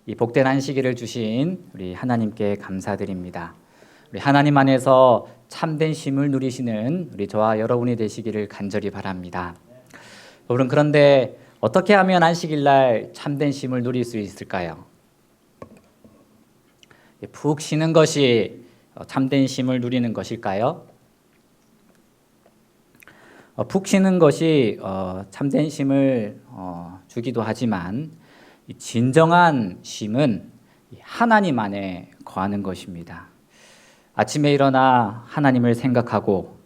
이 복된 안식일을 주신 우리 하나님께 감사드립니다. 우리 하나님 안에서 참된 쉼을 누리시는 우리 저와 여러분이 되시기를 간절히 바랍니다. 여러분, 그런데 어떻게 하면 안식일 날 참된 쉼을 누릴 수 있을까요? 푹 쉬는 것이 참된 쉼을 누리는 것일까요? 푹 쉬는 것이 참된 쉼을 주기도 하지만 진정한 쉼은 하나님 안에 거하는 것입니다. 아침에 일어나 하나님을 생각하고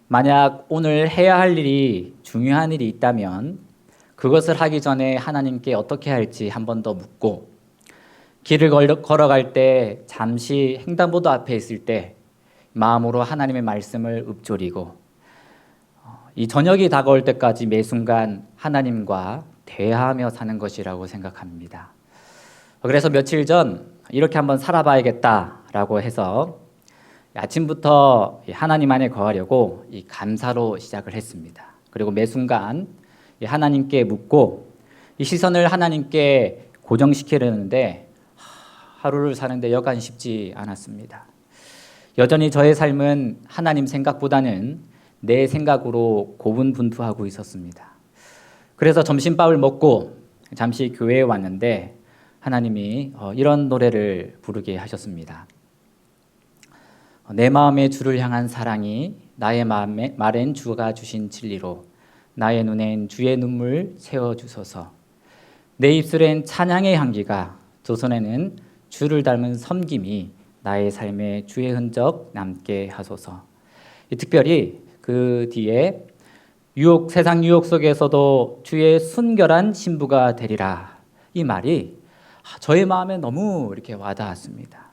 만약 오늘 해야 할 일이 중요한 일이 있다면 그것을 하기 전에 하나님께 어떻게 할지 한 번 더 묻고, 길을 걸어갈 때 잠시 횡단보도 앞에 있을 때 마음으로 하나님의 말씀을 읊조리고, 이 저녁이 다가올 때까지 매 순간 하나님과 대화하며 사는 것이라고 생각합니다. 그래서 며칠 전 이렇게 한번 살아봐야겠다라고 해서 아침부터 하나님 안에 거하려고 이 감사로 시작을 했습니다. 그리고 매 순간 하나님께 묻고 이 시선을 하나님께 고정시키려는데 하루를 사는데 여간 쉽지 않았습니다. 여전히 저의 삶은 하나님 생각보다는 내 생각으로 고분분투하고 있었습니다. 그래서 점심밥을 먹고 잠시 교회에 왔는데 하나님이 이런 노래를 부르게 하셨습니다. 내 마음에 주를 향한 사랑이 나의 말엔 주가 주신 진리로 나의 눈엔 주의 눈물 채워주소서. 내 입술엔 찬양의 향기가, 두 손에는 주를 닮은 섬김이 나의 삶에 주의 흔적 남게 하소서. 특별히 그 뒤에 세상 유혹 속에서도 주의 순결한 신부가 되리라, 이 말이 저의 마음에 너무 이렇게 와닿았습니다.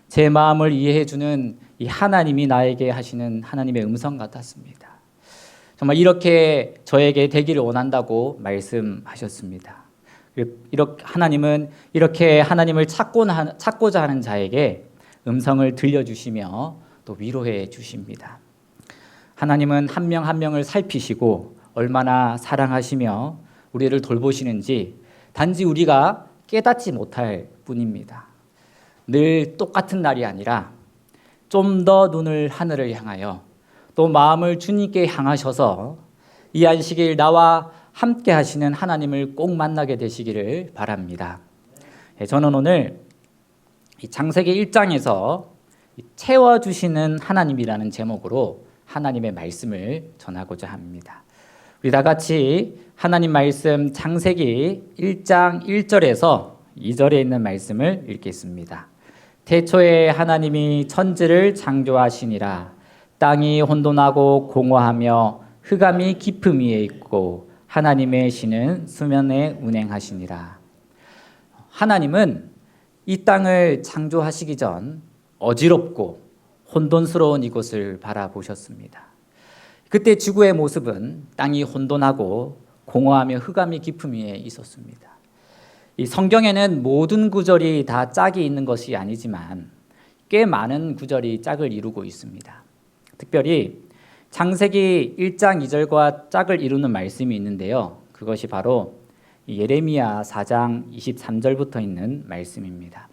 제 마음을 이해해주는 이 하나님이 나에게 하시는 하나님의 음성 같았습니다. 정말 이렇게 저에게 되기를 원한다고 말씀하셨습니다. 하나님은 이렇게 하나님을 찾고자 하는 자에게 음성을 들려주시며 또 위로해 주십니다. 하나님은 한 명 한 명을 살피시고 얼마나 사랑하시며 우리를 돌보시는지 단지 우리가 깨닫지 못할 뿐입니다. 늘 똑같은 날이 아니라 좀 더 눈을 하늘을 향하여 또 마음을 주님께 향하셔서 이 안식일 나와 함께 하시는 하나님을 꼭 만나게 되시기를 바랍니다. 저는 오늘 창세기 1장에서 채워주시는 하나님이라는 제목으로 하나님의 말씀을 전하고자 합니다. 우리 다 같이 하나님 말씀 창세기 1장 1절에서 2절에 있는 말씀을 읽겠습니다. 태초에 하나님이 천지를 창조하시니라. 땅이 혼돈하고 공허하며 흑암이 깊음 위에 있고 하나님의 신은 수면에 운행하시니라. 하나님은 이 땅을 창조하시기 전 어지럽고 혼돈스러운 이곳을 바라보셨습니다. 그때 지구의 모습은 땅이 혼돈하고 공허하며 흑암이 깊음 위에 있었습니다. 이 성경에는 모든 구절이 다 짝이 있는 것이 아니지만 꽤 많은 구절이 짝을 이루고 있습니다. 특별히 창세기 1장 2절과 짝을 이루는 말씀이 있는데요. 그것이 바로 예레미야 4장 23절부터 있는 말씀입니다.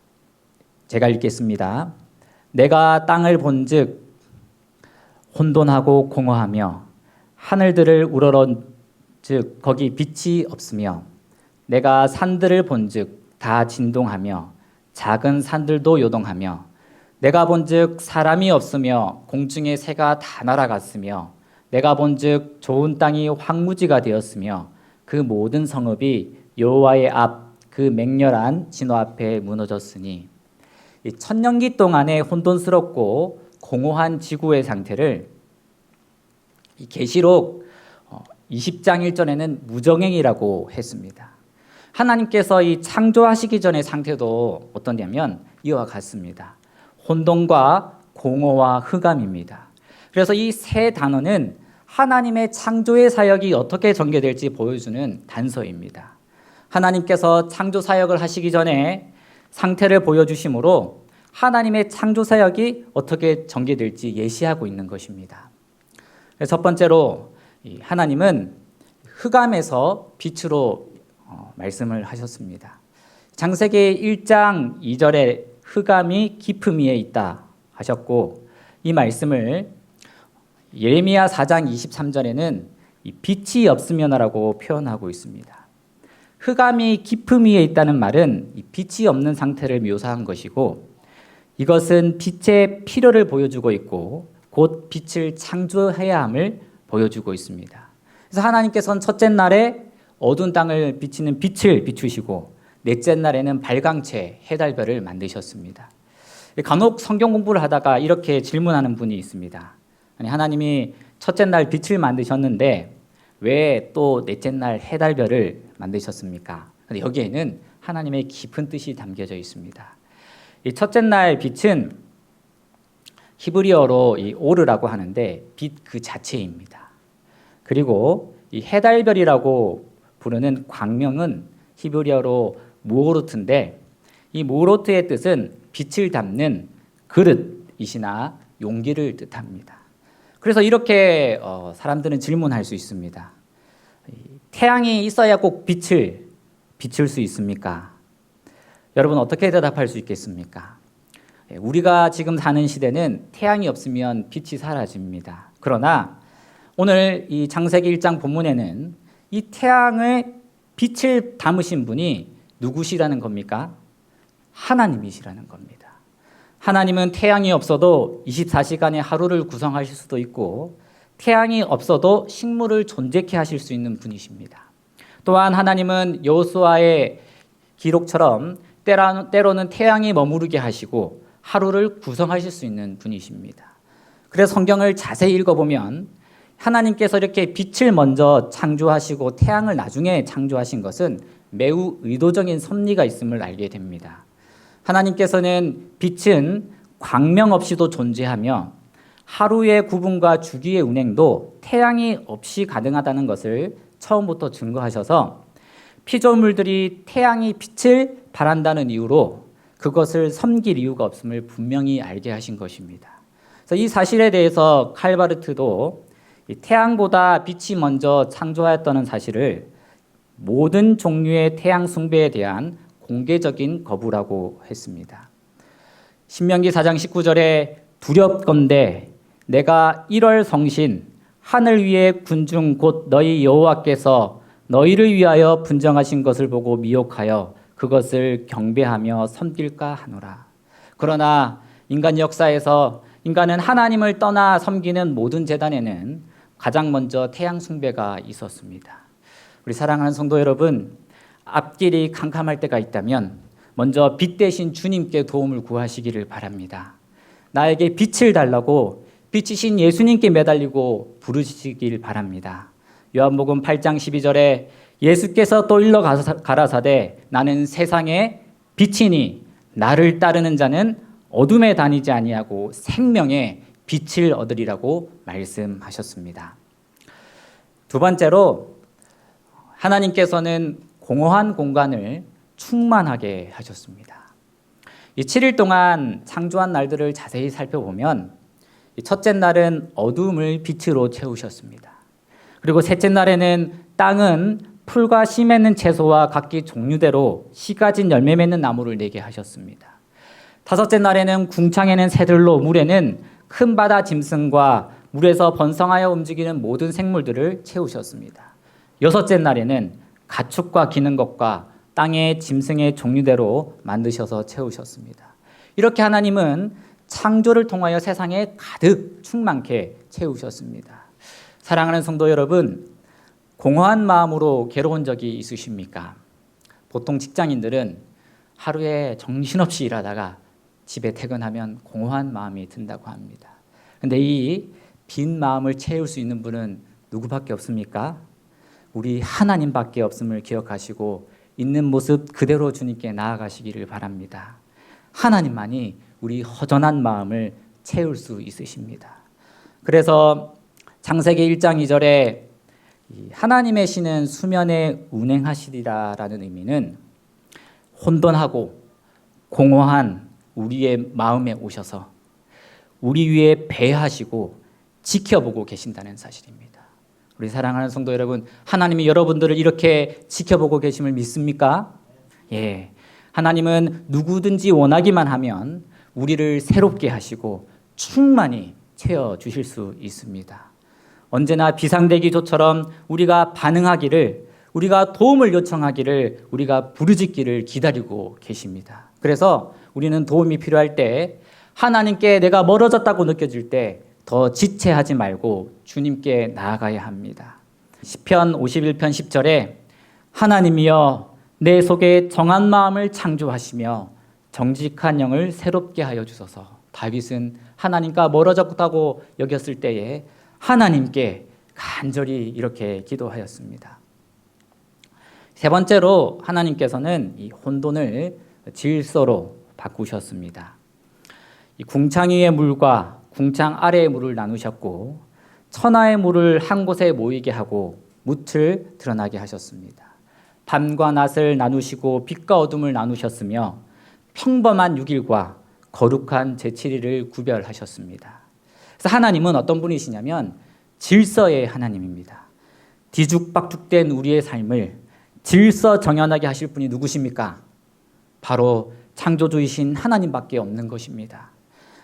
제가 읽겠습니다. 내가 땅을 본즉 혼돈하고 공허하며 하늘들을 우러러즉 거기 빛이 없으며 내가 산들을 본즉 다 진동하며 작은 산들도 요동하며 내가 본즉 사람이 없으며 공중의 새가 다 날아갔으며 내가 본즉 좋은 땅이 황무지가 되었으며 그 모든 성읍이 여호와의 앞 그 맹렬한 진노 앞에 무너졌으니, 이 천년기 동안의 혼돈스럽고 공허한 지구의 상태를 이 계시록 20장 1절에는 무정행이라고 했습니다. 하나님께서 이 창조하시기 전의 상태도 어떠냐면 이와 같습니다. 혼돈과 공허와 흑암입니다. 그래서 이 세 단어는 하나님의 창조의 사역이 어떻게 전개될지 보여주는 단서입니다. 하나님께서 창조 사역을 하시기 전에 상태를 보여주심으로 하나님의 창조 사역이 어떻게 전개될지 예시하고 있는 것입니다. 첫 번째로 하나님은 흑암에서 빛으로 말씀을 하셨습니다. 창세기 1장 2절에 흑암이 깊음 위에 있다 하셨고, 이 말씀을 예레미야 4장 23절에는 빛이 없으면이라고 표현하고 있습니다. 흑암이 깊음 위에 있다는 말은 빛이 없는 상태를 묘사한 것이고, 이것은 빛의 필요를 보여주고 있고 곧 빛을 창조해야 함을 보여주고 있습니다. 그래서 하나님께서는 첫째 날에 어두운 땅을 비치는 빛을 비추시고 넷째 날에는 발광체 해달별을 만드셨습니다. 간혹 성경 공부를 하다가 이렇게 질문하는 분이 있습니다. 아니, 하나님이 첫째 날 빛을 만드셨는데 왜 또 넷째 날 해달별을 만드셨습니까? 근데 여기에는 하나님의 깊은 뜻이 담겨져 있습니다. 이 첫째 날 빛은 히브리어로 이 오르라고 하는데 빛 그 자체입니다. 그리고 이 해달별이라고 부르는 광명은 히브리어로 무오르트인데, 이 무오르트의 뜻은 빛을 담는 그릇이시나 용기를 뜻합니다. 그래서 이렇게 사람들은 질문할 수 있습니다. 태양이 있어야 꼭 빛을 비출 수 있습니까? 여러분 어떻게 대답할 수 있겠습니까? 우리가 지금 사는 시대는 태양이 없으면 빛이 사라집니다. 그러나 오늘 이 창세기 1장 본문에는 이 태양의 빛을 담으신 분이 누구시라는 겁니까? 하나님이시라는 겁니다. 하나님은 태양이 없어도 24시간의 하루를 구성하실 수도 있고 태양이 없어도 식물을 존재케 하실 수 있는 분이십니다. 또한 하나님은 여호수아의 기록처럼 때로는 태양이 머무르게 하시고 하루를 구성하실 수 있는 분이십니다. 그래서 성경을 자세히 읽어보면 하나님께서 이렇게 빛을 먼저 창조하시고 태양을 나중에 창조하신 것은 매우 의도적인 섭리가 있음을 알게 됩니다. 하나님께서는 빛은 광명 없이도 존재하며 하루의 구분과 주기의 운행도 태양이 없이 가능하다는 것을 처음부터 증거하셔서 피조물들이 태양이 빛을 발한다는 이유로 그것을 섬길 이유가 없음을 분명히 알게 하신 것입니다. 그래서 이 사실에 대해서 칼바르트도 태양보다 빛이 먼저 창조하였다는 사실을 모든 종류의 태양 숭배에 대한 공개적인 거부라고 했습니다. 신명기 4장 19절에 두렵건대 내가 1월 성신 하늘 위의 군중 곧 너희 여호와께서 너희를 위하여 분정하신 것을 보고 미혹하여 그것을 경배하며 섬길까 하노라. 그러나 인간 역사에서 인간은 하나님을 떠나 섬기는 모든 제단에는 가장 먼저 태양 숭배가 있었습니다. 우리 사랑하는 성도 여러분, 앞길이 캄캄할 때가 있다면 먼저 빛 대신 주님께 도움을 구하시기를 바랍니다. 나에게 빛을 달라고 빛이신 예수님께 매달리고 부르시길 바랍니다. 요한복음 8장 12절에 예수께서 또 일러 가라사대 나는 세상의 빛이니 나를 따르는 자는 어둠에 다니지 아니하고 생명의 빛을 얻으리라고 말씀하셨습니다. 두 번째로 하나님께서는 공허한 공간을 충만하게 하셨습니다. 이 7일 동안 창조한 날들을 자세히 살펴보면 첫째 날은 어둠을 빛으로 채우셨습니다. 그리고 셋째 날에는 땅은 풀과 씨 맺는 채소와 각기 종류대로 씨 가진 열매 맺는 나무를 내게 하셨습니다. 다섯째 날에는 궁창에는 새들로 물에는 큰 바다 짐승과 물에서 번성하여 움직이는 모든 생물들을 채우셨습니다. 여섯째 날에는 가축과 기는 것과 땅의 짐승의 종류대로 만드셔서 채우셨습니다. 이렇게 하나님은 창조를 통하여 세상에 가득 충만케 채우셨습니다. 사랑하는 성도 여러분, 공허한 마음으로 괴로운 적이 있으십니까? 보통 직장인들은 하루에 정신없이 일하다가 집에 퇴근하면 공허한 마음이 든다고 합니다. 그런데 이 빈 마음을 채울 수 있는 분은 누구밖에 없습니까? 우리 하나님밖에 없음을 기억하시고 있는 모습 그대로 주님께 나아가시기를 바랍니다. 하나님만이 우리 허전한 마음을 채울 수 있으십니다. 그래서 창세기 1장 2절에 하나님의 신은 수면에 운행하시리라라는 의미는 혼돈하고 공허한 우리의 마음에 오셔서 우리 위에 배하시고 지켜보고 계신다는 사실입니다. 우리 사랑하는 성도 여러분, 하나님이 여러분들을 이렇게 지켜보고 계심을 믿습니까? 예, 하나님은 누구든지 원하기만 하면 우리를 새롭게 하시고 충만히 채워주실 수 있습니다. 언제나 비상대기조처럼 우리가 반응하기를, 우리가 도움을 요청하기를, 우리가 부르짖기를 기다리고 계십니다. 그래서 우리는 도움이 필요할 때, 하나님께 내가 멀어졌다고 느껴질 때 더 지체하지 말고 주님께 나아가야 합니다. 시편 51편 10절에 하나님이여 내 속에 정한 마음을 창조하시며 정직한 영을 새롭게 하여 주소서. 다윗은 하나님과 멀어졌다고 여겼을 때에 하나님께 간절히 이렇게 기도하였습니다. 세 번째로 하나님께서는 이 혼돈을 질서로 바꾸셨습니다. 이 궁창 위의 물과 궁창 아래의 물을 나누셨고 천하의 물을 한 곳에 모이게 하고 뭇을 드러나게 하셨습니다. 밤과 낮을 나누시고 빛과 어둠을 나누셨으며 평범한 6일과 거룩한 제7일을 구별하셨습니다. 그래서 하나님은 어떤 분이시냐면 질서의 하나님입니다. 뒤죽박죽된 우리의 삶을 질서 정연하게 하실 분이 누구십니까? 바로 창조주이신 하나님밖에 없는 것입니다.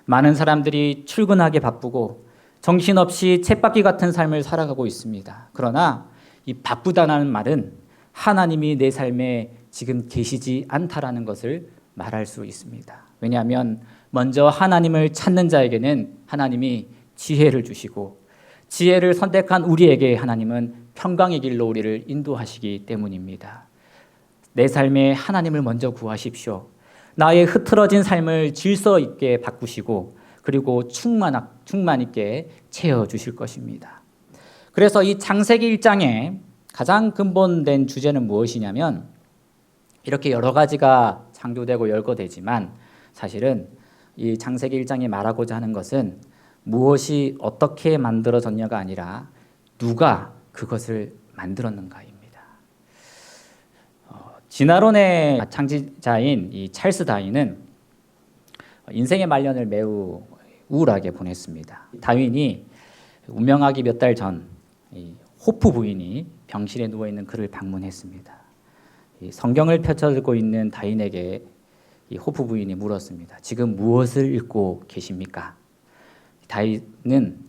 많은 사람들이 출근하기 바쁘고 정신없이 쳇바퀴 같은 삶을 살아가고 있습니다. 그러나 이 바쁘다는 말은 하나님이 내 삶에 지금 계시지 않다라는 것을 말할 수 있습니다. 왜냐하면 먼저 하나님을 찾는 자에게는 하나님이 지혜를 주시고 지혜를 선택한 우리에게 하나님은 평강의 길로 우리를 인도하시기 때문입니다. 내 삶에 하나님을 먼저 구하십시오. 나의 흐트러진 삶을 질서 있게 바꾸시고 그리고 충만 있게 채워주실 것입니다. 그래서 이 창세기 1장의 가장 근본된 주제는 무엇이냐면 이렇게 여러 가지가 창조되고 열거되지만 사실은 이 창세기 1장이 말하고자 하는 것은 무엇이 어떻게 만들어졌냐가 아니라 누가 그것을 만들었는가입니다. 진화론의 창시자인 이 찰스 다윈은 인생의 말년을 매우 우울하게 보냈습니다. 다윈이 운명하기 몇 달 전 호프 부인이 병실에 누워있는 그를 방문했습니다. 성경을 펼쳐들고 있는 다윈에게 이 호프 부인이 물었습니다. 지금 무엇을 읽고 계십니까? 다윈은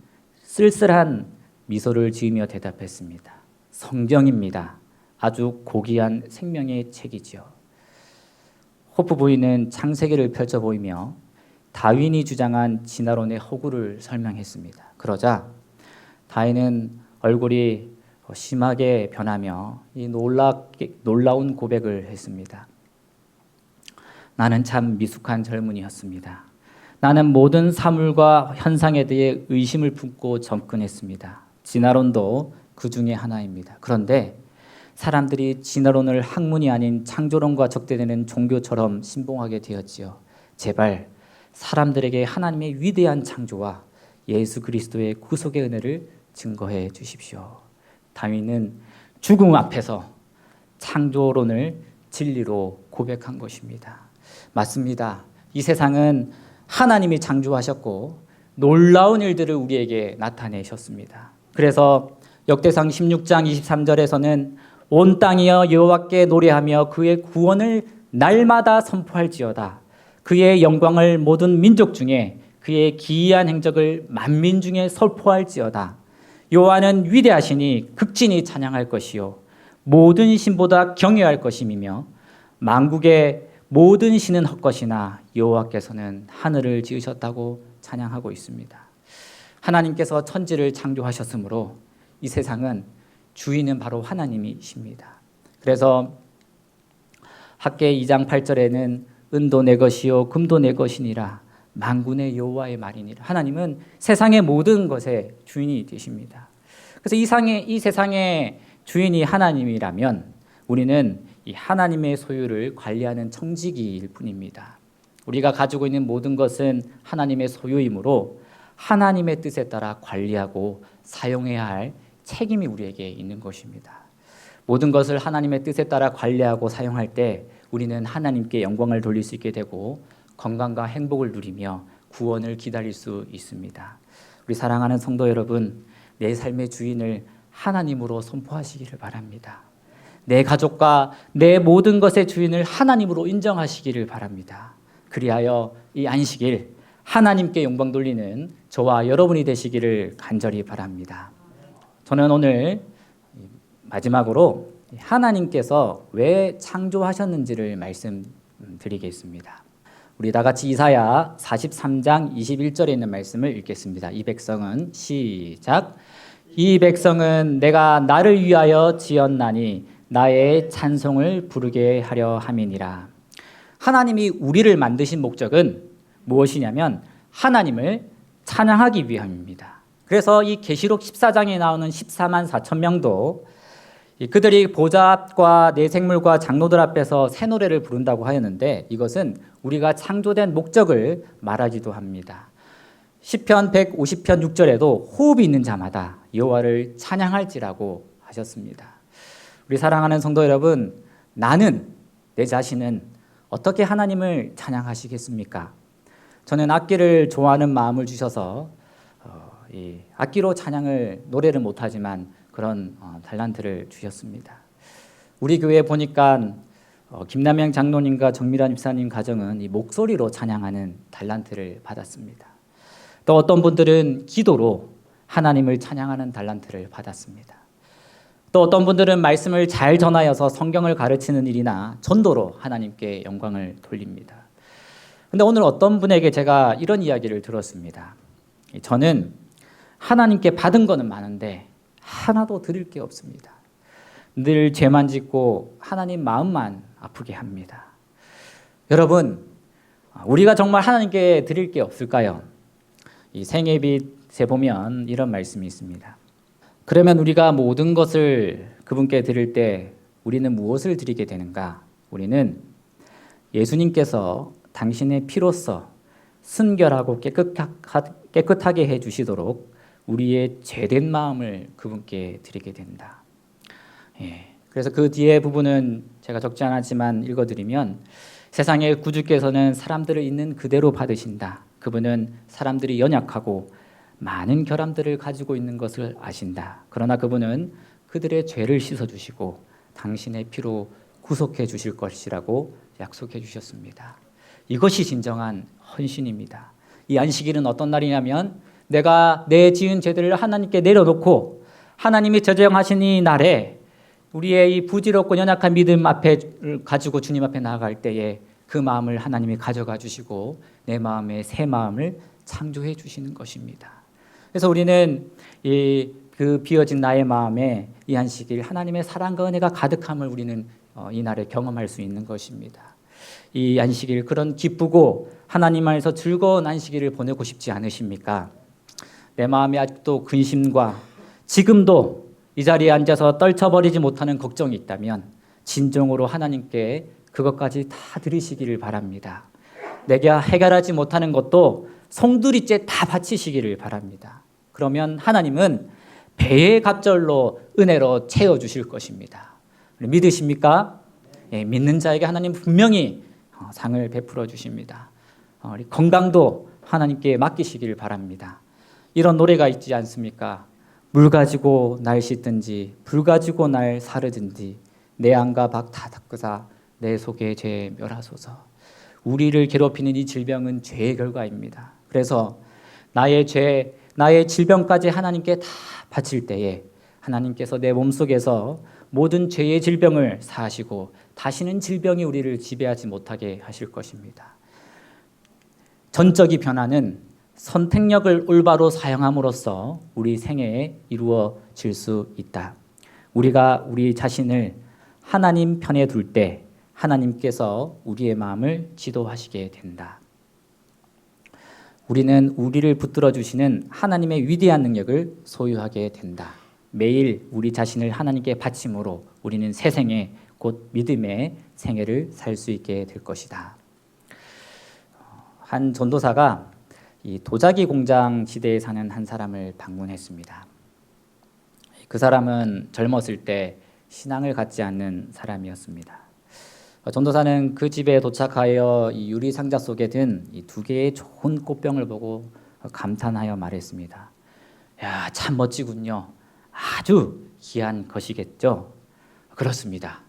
쓸쓸한 미소를 지으며 대답했습니다. 성경입니다. 아주 고귀한 생명의 책이지요. 호프 부인은 창세기를 펼쳐 보이며 다윈이 주장한 진화론의 허구를 설명했습니다. 그러자 다윈은 얼굴이 심하게 변하며 이 놀라운 고백을 했습니다. 나는 참 미숙한 젊은이였습니다. 나는 모든 사물과 현상에 대해 의심을 품고 접근했습니다. 진화론도 그 중에 하나입니다. 그런데 사람들이 진화론을 학문이 아닌 창조론과 적대되는 종교처럼 신봉하게 되었지요. 제발 사람들에게 하나님의 위대한 창조와 예수 그리스도의 구속의 은혜를 증거해 주십시오. 다윈은 죽음 앞에서 창조론을 진리로 고백한 것입니다. 맞습니다. 이 세상은 하나님이 창조하셨고 놀라운 일들을 우리에게 나타내셨습니다. 그래서 역대상 16장 23절에서는 온 땅이여 여호와께 노래하며 그의 구원을 날마다 선포할지어다. 그의 영광을 모든 민족 중에 그의 기이한 행적을 만민 중에 선포할지어다. 여호와는 위대하시니 극진히 찬양할 것이요 모든 신보다 경외할 것임이며 만국의 모든 신은 헛것이나 여호와께서는 하늘을 지으셨다고 찬양하고 있습니다. 하나님께서 천지를 창조하셨으므로 이 세상은 주인은 바로 하나님이십니다. 그래서 학개 2장 8절에는 은도 내 것이요 금도 내 것이니라 만군의 여호와의 말이니라. 하나님은 세상의 모든 것의 주인이 되십니다. 그래서 이 세상의 주인이 하나님이라면 우리는 이 하나님의 소유를 관리하는 청지기일 뿐입니다. 우리가 가지고 있는 모든 것은 하나님의 소유이므로 하나님의 뜻에 따라 관리하고 사용해야 할 책임이 우리에게 있는 것입니다. 모든 것을 하나님의 뜻에 따라 관리하고 사용할 때 우리는 하나님께 영광을 돌릴 수 있게 되고 건강과 행복을 누리며 구원을 기다릴 수 있습니다. 우리 사랑하는 성도 여러분, 내 삶의 주인을 하나님으로 선포하시기를 바랍니다. 내 가족과 내 모든 것의 주인을 하나님으로 인정하시기를 바랍니다. 그리하여 이 안식일 하나님께 영광 돌리는 저와 여러분이 되시기를 간절히 바랍니다. 저는 오늘 마지막으로 하나님께서 왜 창조하셨는지를 말씀드리겠습니다. 우리 다 같이 이사야 43장 21절에 있는 말씀을 읽겠습니다. 이 백성은 시작. 이 백성은 내가 나를 위하여 지었나니 나의 찬송을 부르게 하려 함이니라. 하나님이 우리를 만드신 목적은 무엇이냐면 하나님을 찬양하기 위함입니다. 그래서 이 계시록 14장에 나오는 14만 4천 명도 그들이 보좌 앞과 내 생물과 장로들 앞에서 새 노래를 부른다고 하였는데 이것은 우리가 창조된 목적을 말하기도 합니다. 시편 150편 6절에도 호흡이 있는 자마다 여호와를 찬양할지라고 하셨습니다. 우리 사랑하는 성도 여러분, 나는 내 자신은 어떻게 하나님을 찬양하시겠습니까? 저는 악기를 좋아하는 마음을 주셔서 이 악기로 찬양을 노래를 못하지만 그런 달란트를 주셨습니다. 우리 교회에 보니까 김남영 장로님과 정미란 집사님 가정은 이 목소리로 찬양하는 달란트를 받았습니다. 또 어떤 분들은 기도로 하나님을 찬양하는 달란트를 받았습니다. 또 어떤 분들은 말씀을 잘 전하여서 성경을 가르치는 일이나 전도로 하나님께 영광을 돌립니다. 그런데 오늘 어떤 분에게 제가 이런 이야기를 들었습니다. 저는 하나님께 받은 거는 많은데 하나도 드릴 게 없습니다. 늘 죄만 짓고 하나님 마음만 아프게 합니다. 여러분, 우리가 정말 하나님께 드릴 게 없을까요? 이 생애빛에 보면 이런 말씀이 있습니다. 그러면 우리가 모든 것을 그분께 드릴 때 우리는 무엇을 드리게 되는가? 우리는 예수님께서 당신의 피로써 순결하고 깨끗하게 해주시도록 우리의 죄된 마음을 그분께 드리게 된다. 그래서 그 뒤에 부분은 제가 적지 않았지만 읽어드리면 세상의 구주께서는 사람들을 있는 그대로 받으신다. 그분은 사람들이 연약하고 많은 결함들을 가지고 있는 것을 아신다. 그러나 그분은 그들의 죄를 씻어주시고 당신의 피로 구속해 주실 것이라고 약속해 주셨습니다. 이것이 진정한 헌신입니다. 이 안식일은 어떤 날이냐면 내가 내 지은 죄들을 하나님께 내려놓고 하나님이 제정하신 이 날에 우리의 이 부질없고 연약한 믿음 앞에 가지고 주님 앞에 나아갈 때에 그 마음을 하나님이 가져가 주시고 내 마음에 새 마음을 창조해 주시는 것입니다. 그래서 우리는 그 비어진 나의 마음에 이 안식일 하나님의 사랑과 은혜가 가득함을 우리는 이 날에 경험할 수 있는 것입니다. 이 안식일 그런 기쁘고 하나님 안에서 즐거운 안식일을 보내고 싶지 않으십니까? 내 마음에 아직도 근심과 지금도 이 자리에 앉아서 떨쳐버리지 못하는 걱정이 있다면 진정으로 하나님께 그것까지 다 드리시기를 바랍니다. 내가 해결하지 못하는 것도 송두리째 다 바치시기를 바랍니다. 그러면 하나님은 배의 갑절로 은혜로 채워주실 것입니다. 믿으십니까? 믿는 자에게 하나님 분명히 상을 베풀어 주십니다. 건강도 하나님께 맡기시기를 바랍니다. 이런 노래가 있지 않습니까? 물 가지고 날 씻든지 불 가지고 날 사르든지 내 안과 밖 다 닦으사 내 속에 죄 멸하소서. 우리를 괴롭히는 이 질병은 죄의 결과입니다. 그래서 나의 죄, 나의 질병까지 하나님께 다 바칠 때에 하나님께서 내 몸속에서 모든 죄의 질병을 사하시고 다시는 질병이 우리를 지배하지 못하게 하실 것입니다. 전적인 변화는 선택력을 올바로 사용함으로써 우리 생애에 이루어질 수 있다. 우리가 우리 자신을 하나님 편에 둘 때 하나님께서 우리의 마음을 지도하시게 된다. 우리는 우리를 붙들어 주시는 하나님의 위대한 능력을 소유하게 된다. 매일 우리 자신을 하나님께 바침으로 우리는 새 생애, 곧 믿음의 생애를 살 수 있게 될 것이다. 한 전도사가 이 도자기 공장 지대에 사는 한 사람을 방문했습니다. 그 사람은 젊었을 때 신앙을 갖지 않는 사람이었습니다. 전도사는 그 집에 도착하여 이 유리 상자 속에 든 이 두 개의 좋은 꽃병을 보고 감탄하여 말했습니다. 야, 참 멋지군요. 아주 귀한 것이겠죠. 그렇습니다.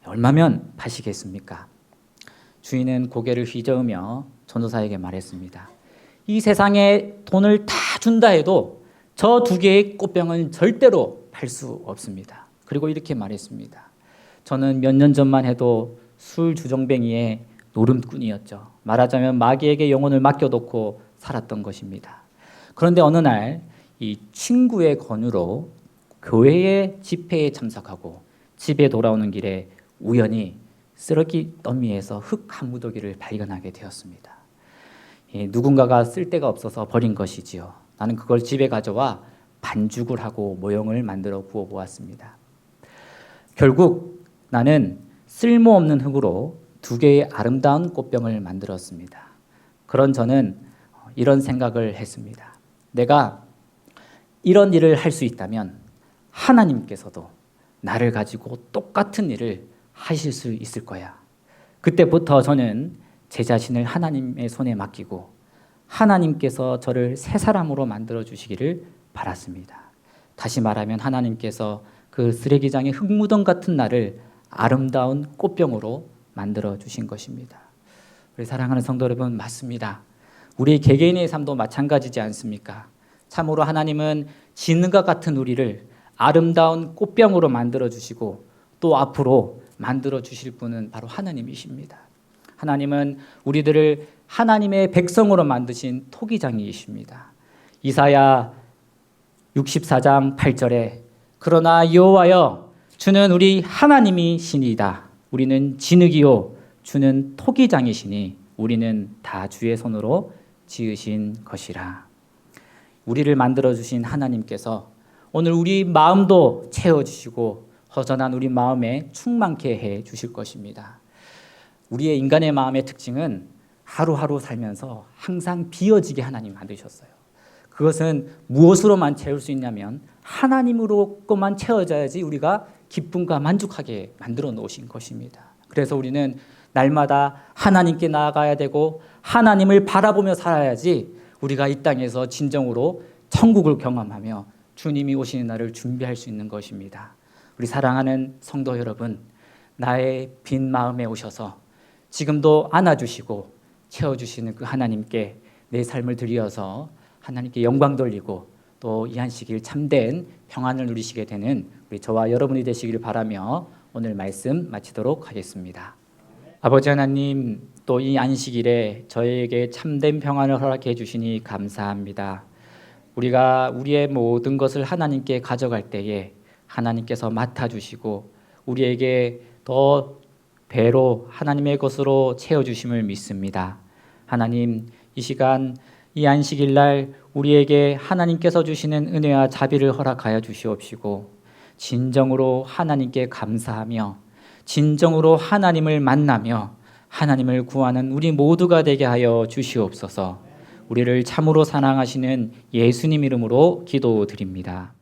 얼마면 파시겠습니까? 주인은 고개를 휘저으며 전도사에게 말했습니다. 이 세상에 돈을 다 준다 해도 저 2개의 꽃병은 절대로 팔 수 없습니다. 그리고 이렇게 말했습니다. 저는 몇 년 전만 해도 술 주정뱅이의 노름꾼이었죠. 말하자면 마귀에게 영혼을 맡겨놓고 살았던 것입니다. 그런데 어느 날 이 친구의 권유로 교회의 집회에 참석하고 집에 돌아오는 길에 우연히 쓰레기 더미에서 흙 한 무더기를 발견하게 되었습니다. 누군가가 쓸 데가 없어서 버린 것이지요. 나는 그걸 집에 가져와 반죽을 하고 모형을 만들어 구워 보았습니다. 결국 나는 쓸모없는 흙으로 2개의 아름다운 꽃병을 만들었습니다. 그런 저는 이런 생각을 했습니다. 내가 이런 일을 할 수 있다면 하나님께서도 나를 가지고 똑같은 일을 하실 수 있을 거야. 그때부터 저는 제 자신을 하나님의 손에 맡기고 하나님께서 저를 새 사람으로 만들어 주시기를 바랐습니다. 다시 말하면 하나님께서 그 쓰레기장의 흙무덤 같은 나를 아름다운 꽃병으로 만들어 주신 것입니다. 우리 사랑하는 성도 여러분, 맞습니다. 우리 개개인의 삶도 마찬가지지 않습니까? 참으로 하나님은 진흙과 같은 우리를 아름다운 꽃병으로 만들어 주시고 또 앞으로 만들어 주실 분은 바로 하나님이십니다. 하나님은 우리들을 하나님의 백성으로 만드신 토기장이십니다. 이사야 64장 8절에 그러나 여호와여 주는 우리 하나님이시니이다. 우리는 진흙이요 주는 토기장이시니 우리는 다 주의 손으로 지으신 것이라. 우리를 만들어주신 하나님께서 오늘 우리 마음도 채워주시고 허전한 우리 마음에 충만케 해주실 것입니다. 우리의 인간의 마음의 특징은 하루하루 살면서 항상 비어지게 하나님 만드셨어요. 그것은 무엇으로만 채울 수 있냐면 하나님으로만 채워져야지 우리가 기쁨과 만족하게 만들어 놓으신 것입니다. 그래서 우리는 날마다 하나님께 나아가야 되고 하나님을 바라보며 살아야지 우리가 이 땅에서 진정으로 천국을 경험하며 주님이 오시는 날을 준비할 수 있는 것입니다. 우리 사랑하는 성도 여러분, 나의 빈 마음에 오셔서 지금도 안아주시고 채워주시는 그 하나님께 내 삶을 드려서 하나님께 영광 돌리고 또 이 안식일 참된 평안을 누리시게 되는 우리 저와 여러분이 되시길 바라며 오늘 말씀 마치도록 하겠습니다. 아버지 하나님, 또 이 안식일에 저에게 참된 평안을 허락해 주시니 감사합니다. 우리가 우리의 모든 것을 하나님께 가져갈 때에 하나님께서 맡아주시고 우리에게 더 배로 하나님의 것으로 채워주심을 믿습니다. 하나님, 이 시간 이 안식일 날 우리에게 하나님께서 주시는 은혜와 자비를 허락하여 주시옵시고 진정으로 하나님께 감사하며 진정으로 하나님을 만나며 하나님을 구하는 우리 모두가 되게 하여 주시옵소서. 우리를 참으로 사랑하시는 예수님 이름으로 기도드립니다.